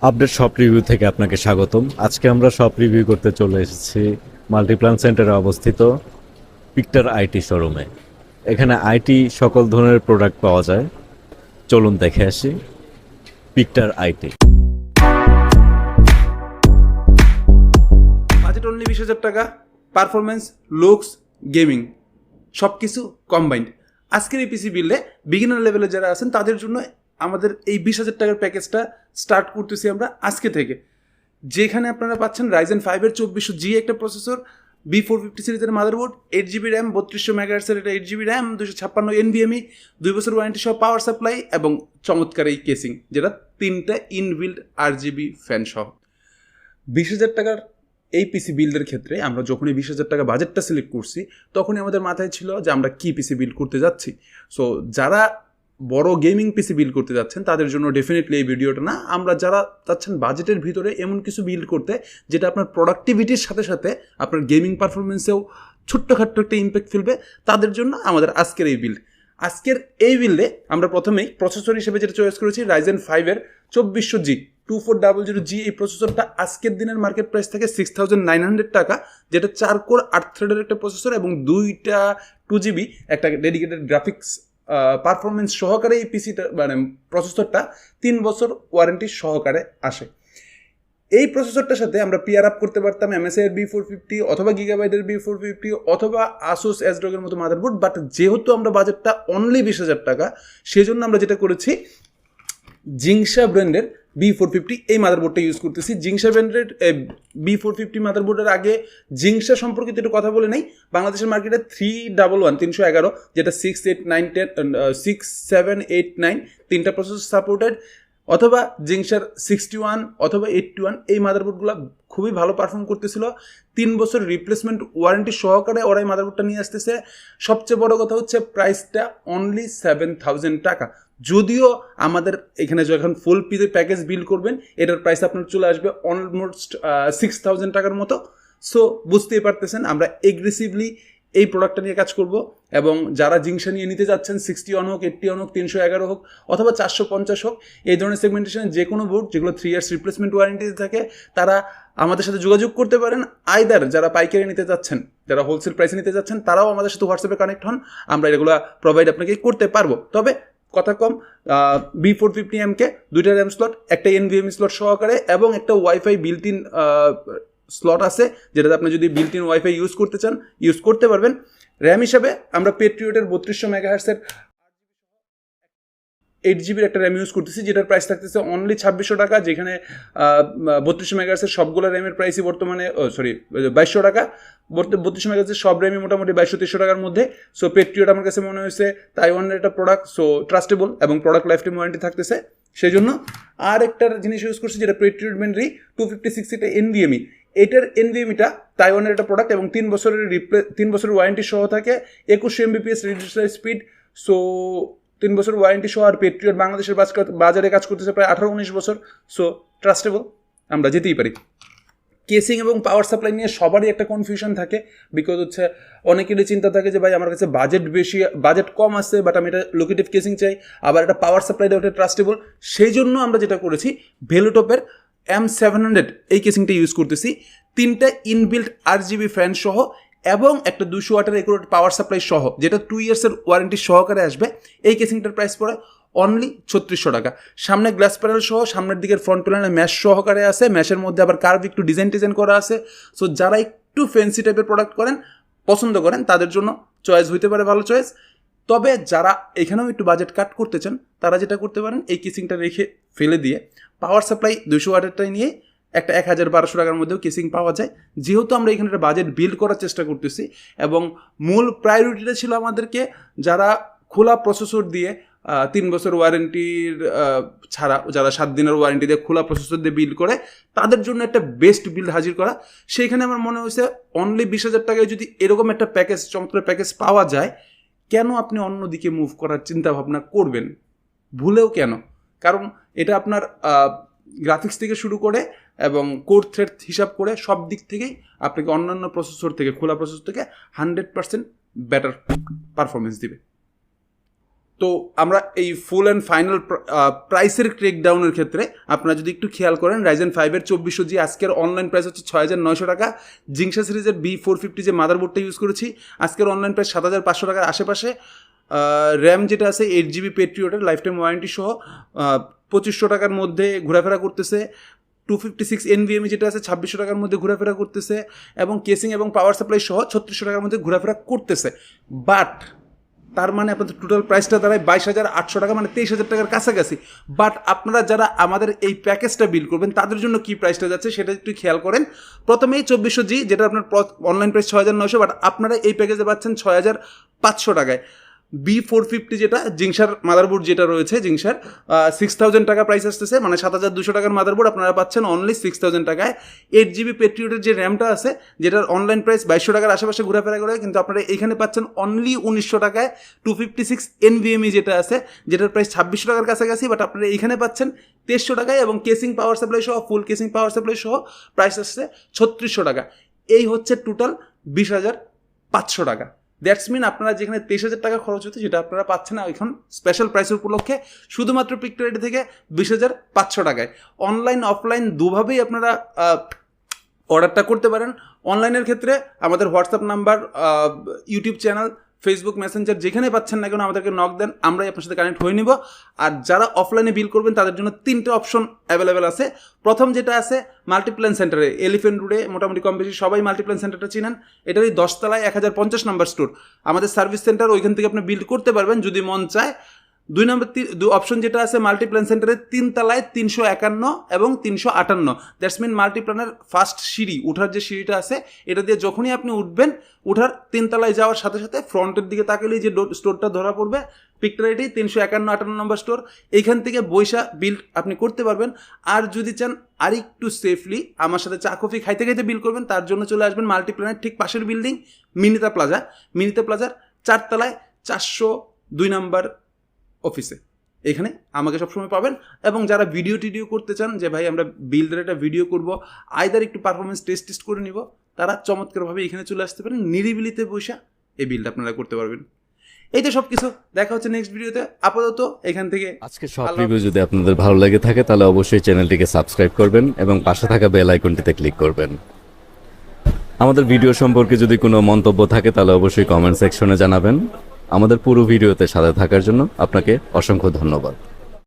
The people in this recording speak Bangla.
আপডেট শপ রিভিউ থেকে আপনাকে স্বাগতম। আজকে আমরা শপ রিভিউ করতে চলে এসেছি মাল্টিপ্ল্যান সেন্টারে অবস্থিত পিক্টার আইটি শোরুমে। এখানে আইটি সকল ধরনের প্রোডাক্ট পাওয়া যায়। চলুন দেখে আসি পিক্টার আইটি। বাজেট অনলি 20,000 টাকা, পারফরমেন্স, লুকস, গেমিং সব কিছু কম্বাইন্ড। আজকের এই পিসি বিল্ডে বিগিনার লেভেলে যারা আছেন তাদের জন্য আমাদের এই 20,000 টাকার প্যাকেজটা স্টার্ট করতেছি আমরা আজকে থেকে, যেখানে আপনারা পাচ্ছেন রাইজেন 5-এর 2400G একটা প্রসেসর, B450 সিরিজের মাদারবোর্ড, 8GB র্যাম, 3200 মেগাহার্টজের এটা 8GB র্যাম, 256 NVMe, 2 বছর ওয়ারেন্টি সহ পাওয়ার সাপ্লাই এবং চমৎকার এই কেসিং, যেটা 3টা ইনবিল্ড RGB ফ্যান সহ। 20,000 টাকার এই পিসি বিল্ডের ক্ষেত্রে আমরা যখনই 20,000 টাকা বাজেটটা সিলেক্ট করছি তখনই আমাদের মাথায় ছিল যে আমরা কি পিসি বিল্ড করতে যাচ্ছি। সো যারা বড় গেমিং পিসি বিল্ড করতে যাচ্ছেন তাদের জন্য ডেফিনেটলি এই ভিডিওটা না। আমরা যারা চাচ্ছেন বাজেটের ভিতরে এমন কিছু বিল্ড করতে যেটা আপনার প্রোডাক্টিভিটির সাথে সাথে আপনার গেমিং পারফরমেন্সেও ছোট্টখাট্ট একটা ইম্প্যাক্ট ফেলবে, তাদের জন্য আমাদের আজকের এই বিল্ড। আজকের এই বিল্ডে আমরা প্রথমেই প্রসেসর হিসেবে যেটা চয়েস করেছি রাইজেন 5-এর 2400G 2400G। এই প্রসেসরটা আজকের দিনের মার্কেট প্রাইস থাকে 6,900 টাকা, যেটা 4 কোর 8 থ্রেডের একটা প্রসেসর এবং 2টা 2GB একটা ডেডিকেটেড গ্রাফিক্স পারফরমেন্স সহকারে এই পিসিটা মানে প্রসেসরটা 3 বছর ওয়ারেন্টি সহকারে আসে। এই প্রসেসরটার সাথে আমরা পেয়ার আপ করতে পারতাম MSI এর B450 অথবা গিগাবাইটের B450 অথবা আসুস এসডগের মতো মাদারবোর্ড, বাট যেহেতু আমরা বাজেটটা অনলি 20,000 টাকা, সেজন্য আমরা যেটা করেছি জিংসা ব্র্যান্ডের B450 এই মাদারবোর্ডটা ইউজ করতেছি। জিংসা ব্র্যান্ডের B450 মাদারবোর্ডের আগে জিংসা সম্পর্কিত একটু কথা বলে নেই। বাংলাদেশের মার্কেটে 311 যেটা 6, 8, 9, 10, 6, 7, 8, 9 তিনটা প্রসেসর সাপোর্টেড, অথবা জিংসার 61 অথবা 81 এই মাদারবোর্ডগুলো খুবই ভালো পারফর্ম করতেছিল। 3 বছর রিপ্লেসমেন্ট ওয়ারেন্টি সহকারে ওরা এই মাদারবোর্ডটা নিয়ে আসতেছে। সবচেয়ে বড় কথা হচ্ছে প্রাইসটা অনলি 7,000 টাকা। যদিও আমাদের এখানে যখন ফুল পিসের প্যাকেজ বিল্ড করবেন এটার প্রাইস আপনার চলে আসবে অলমোস্ট 6,000 টাকার মতো। সো বুঝতেই পারতেছেন আমরা এগ্রেসিভলি এই প্রোডাক্টটা নিয়ে কাজ করব, এবং যারা জিংসা নিয়ে নিতে যাচ্ছেন 61 হোক, 81 হোক, 311 হোক অথবা 450 হোক, এই ধরনের সেগমেন্টেশনের যে কোনো বোর্ড যেগুলো 3 ইয়ার্স রিপ্লেসমেন্ট ওয়ারেন্টি থাকে তারা আমাদের সাথে যোগাযোগ করতে পারেন। আইদার যারা পাইকারি নিতে যাচ্ছেন, যারা হোলসেল প্রাইসে নিতে যাচ্ছেন, তারাও আমাদের সাথে হোয়াটসঅ্যাপে কানেক্ট হন, আমরা এগুলো প্রোভাইড আপনাকে করতে পারবো। তবে কথা কম, B450M কে 2টা র্যাম স্লট, একটা NVMe স্লট সহকারে এবং একটা ওয়াইফাই বিল্ট ইন স্লট আছে, যেটাতে আপনি যদি বিল্ট ইন ওয়াইফাই ইউজ করতে চান ইউজ করতে পারবেন। র্যাম হিসাবে আমরা পেট্রিয়টের 3200 মেগাহার্টসের 8GB একটা র্যাম ইউজ করতেছি, যেটার প্রাইস থাকতেছে অনলি 2,600 টাকা, যেখানে 3200 মেগাহার্টসের সবগুলো র্যামের প্রাইসই বর্তমানে 2,200 টাকা। 3200 মেগাহার্টসের সব র্যামই মোটামুটি 2,200-300 টাকার মধ্যে। সো পেট্রিয়ট আমার কাছে মনে হয়েছে তাইওয়ানের একটা প্রোডাক্ট, সো ট্রাস্টেবল এবং প্রোডাক্ট লাইফ টাইম ওয়ারেন্টি থাকতেছে। সেই জন্য আর একটা জিনিস ইউজ করছি যেটা পেট্রিয়ট মেনরি 256, এটা NVMe। এটার NVMeটা তাইওয়ানের একটা প্রোডাক্ট এবং 3 বছরের ওয়ারেন্টি সহ থাকে, 2100 Mbps রেজিস্টার স্পিড। সো 3 বছর ওয়ারেন্টি সহ, আর পেট্রিয়ট বাংলাদেশের বাজারে কাজ করতেছে প্রায় 18-19 বছর। সো ট্রাস্টেবল, আমরা যেতেই পারি। কেসিং এবং পাওয়ার সাপ্লাই নিয়ে সবারই একটা কনফিউশন থাকে, বিকজ হচ্ছে অনেকেরই চিন্তা থাকে যে ভাই আমার কাছে বাজেট কম আছে, বাট আমি এটা লোকেটিভ কেসিং চাই, আবার এটা পাওয়ার সাপ্লাইটা ওটা ট্রাস্টেবল। সেই জন্য আমরা যেটা করেছি ভেলোটপের M700 এই কেসিংটা ইউজ করতেছি, 3টা ইনবিল্ট RGB ফ্যান সহ এবং একটা 200 ওয়াটের একুরেট পাওয়ার সাপ্লাই সহ, যেটা 2 ইয়ার্সের ওয়ারেন্টি সহকারে আসবে। এই কেসিংটার প্রাইস পড়ে অনলি 3600 টাকা। সামনে গ্লাস প্যানেল সহ, সামনের দিকের ফ্রন্ট প্যানেলে ম্যাশ সহকারে আছে, ম্যাশের মধ্যে আবার কার্ভ একটু ডিজাইন করা আছে। সো যারা একটু ফ্যান্সি টাইপের প্রোডাক্ট পছন্দ করেন তাদের জন্য চয়েস হইতে পারে ভালো চয়েস। তবে যারা এখানেও একটু বাজেট কাট করতে চান তারা যেটা করতে পারেন, এই কেসিংটা রেখে ফেলে দিয়ে পাওয়ার সাপ্লাই 200 ওয়াটেরটাই নিয়ে একটা 1,1200 টাকার মধ্যেও কেসিং পাওয়া যায়। যেহেতু আমরা এখানে একটা বাজেট বিল্ড করার চেষ্টা করতেছি এবং মূল প্রায়োরিটিটা ছিল আমাদেরকে যারা খোলা প্রসেসর দিয়ে 3 বছর ওয়ারেন্টির ছাড়া, যারা 7 দিনের ওয়ারেন্টি দিয়ে খোলা প্রসেসর দিয়ে বিল্ড করে, তাদের জন্য একটা বেস্ট বিল্ড হাজির করা। সেইখানে আমার মনে হয়েছে অনলি 20,000 টাকায় যদি এরকম একটা প্যাকেজ, চমৎকার প্যাকেজ পাওয়া যায়, কেন আপনি অন্যদিকে মুভ করার চিন্তা ভাবনা করবেন? ভুলেও কেন? কারণ এটা আপনার গ্রাফিক্স থেকে শুরু করে এবং কোর থ্রেড হিসাব করে সব দিক থেকেই আপনাকে অন্যান্য প্রসেসর থেকে, খোলা প্রসেসর থেকে 100% বেটার পারফরমেন্স দিবে। তো আমরা এই ফুল অ্যান্ড ফাইনাল প্রাইসের ক্রেকডাউনের ক্ষেত্রে আপনারা যদি একটু খেয়াল করেন, রাইজেন 5-এর 2400G আজকের অনলাইন প্রাইস হচ্ছে 6,900 টাকা। জিংসা সিরিজের B450 যে মাদারবোর্ডটা ইউজ করেছি আজকের অনলাইন প্রাইস 7,500 টাকার আশেপাশে। র্যাম যেটা আছে 8GB পেট্রিয়টের লাইফ টাইম ওয়ারেন্টি সহ 2,500 টাকার মধ্যে ঘোরাফেরা করতেছে। 256 NVMe যেটা আছে 2,600 টাকার মধ্যে ঘোরাফেরা করতেছে, এবং কেসিং এবং পাওয়ার সাপ্লাই সহ 3,600 টাকার মধ্যে ঘোরাফেরা করতেছে। বাট তার মানে আপনাদের টোটাল প্রাইসটা দাঁড়ায় 22,800 টাকা, মানে 23,000 টাকার কাছাকাছি। বাট আপনারা যারা আমাদের এই প্যাকেজটা বিল করবেন তাদের জন্য কি প্রাইসটা যাচ্ছে সেটা একটু খেয়াল করেন। প্রথমেই 2400G যেটা আপনার অনলাইন প্রাইস 6,900, বাট আপনারা এই প্যাকেজে পাচ্ছেন 6,500 টাকায়। B450 যেটা জিংসার মাদারবোর্ড যেটা রয়েছে জিংসার 6,000 টাকা প্রাইস আসতেছে, মানে 7,200 টাকার মাদারবোর্ড আপনারা পাচ্ছেন অনলি 6,000 টাকায়। 8GB পেট্রিয়টের যে র্যামটা আছে যেটার অনলাইন প্রাইস 2,200 টাকার আশেপাশে ঘোরাফেরা করে, কিন্তু আপনারা এখানে পাচ্ছেন অনলি 1,900 টাকায়। 256 NVMe যেটা আছে যেটার প্রাইস 2,600 টাকার কাছাকাছি, বাট আপনারা এখানে পাচ্ছেন 2,300 টাকায়, এবং কেসিং পাওয়ার সাপ্লাই সহ ফুল কেসিং পাওয়ার সাপ্লাই সহ প্রাইস আসছে 3,600 টাকা। এই হচ্ছে টোটাল 20,500 টাকা। দ্যাটস মিন আপনারা যেখানে 23,000 টাকা খরচ হচ্ছে সেটা আপনারা পাচ্ছেন না এখন স্পেশাল প্রাইসের উপলক্ষে শুধুমাত্র পিকচার আইডি থেকে 20,500 টাকায়। অনলাইন অফলাইন দুভাবেই আপনারা অর্ডারটা করতে পারেন। অনলাইনের ক্ষেত্রে আমাদের WhatsApp number, YouTube channel, Facebook Messenger যেখানে পাচ্ছেন না কেন আমাদেরকে নক দেন, আমরাই আপনার সাথে কানেক্ট হয়ে নিব। আর যারা অফলাইনে বিল করবেন তাদের জন্য 3টে অপশন অ্যাভেলেবেল আছে। প্রথম যেটা আছে মাল্টিপ্ল্যান সেন্টারে, এলিফেন্ট রোডে মোটামুটি কম বেশি সবাই মাল্টিপ্ল্যান সেন্টারটা চিনেন। এটারই 10 তলায় 1050 নম্বর স্টোর আমাদের সার্ভিস সেন্টার, ওইখান থেকে আপনি বিল করতে পারবেন যদি মন চায়। 2 নম্বর অপশন যেটা আছে মাল্টিপ্ল্যান সেন্টারের 3 তলায় 351 এবং 358। দ্যাটস মিন মাল্টিপ্ল্যানের ফার্স্ট সিঁড়ি, উঠার যে সিঁড়িটা আছে এটা দিয়ে যখনই আপনি উঠবেন, উঠার 3 তলায় যাওয়ার সাথে সাথে ফ্রন্টের দিকে তাকালেই যে স্টোরটা ধরা পড়বে পিকচার আইডি 351-58 নম্বর স্টোর, এইখান থেকে বৈশা বিল আপনি করতে পারবেন। আর যদি চান আরেকটু সেফলি আমার সাথে চা কফি খাইতে খাইতে বিল করবেন, তার জন্য চলে আসবেন মাল্টিপ্ল্যানের ঠিক পাশের বিল্ডিং মিনিতা প্লাজার 4 তলায় 402 নম্বর অফিসে। এখানে আমাকে সবসময় পাবেন। এবং যারা ভিডিও টিডিও করতে চান যে ভাই আমরা বিল্ডের একটা ভিডিও করব, আইদার একটু পারফরমেন্স টেস্ট করে নিব, তারা চমৎকারভাবে এখানে চলে আসতে পারেন, নিরিবিলিতে বসে এই বিলটা আপনারা করতে পারবেন। এই তো সব কিছু, দেখা হচ্ছে নেক্সট ভিডিওতে। আপাতত এখান থেকে আজকে সব রিভিউ যদি আপনাদের ভালো লাগে থাকে তাহলে অবশ্যই চ্যানেলটিকে সাবস্ক্রাইব করবেন এবং পাশে থাকা বেল আইকনটিতে ক্লিক করবেন। আমাদের ভিডিও সম্পর্কে যদি কোনো মন্তব্য থাকে তাহলে অবশ্যই কমেন্ট সেকশনে জানাবেন। আমাদের পুরো ভিডিওতে সাথে থাকার জন্য আপনাকে অসংখ্য ধন্যবাদ।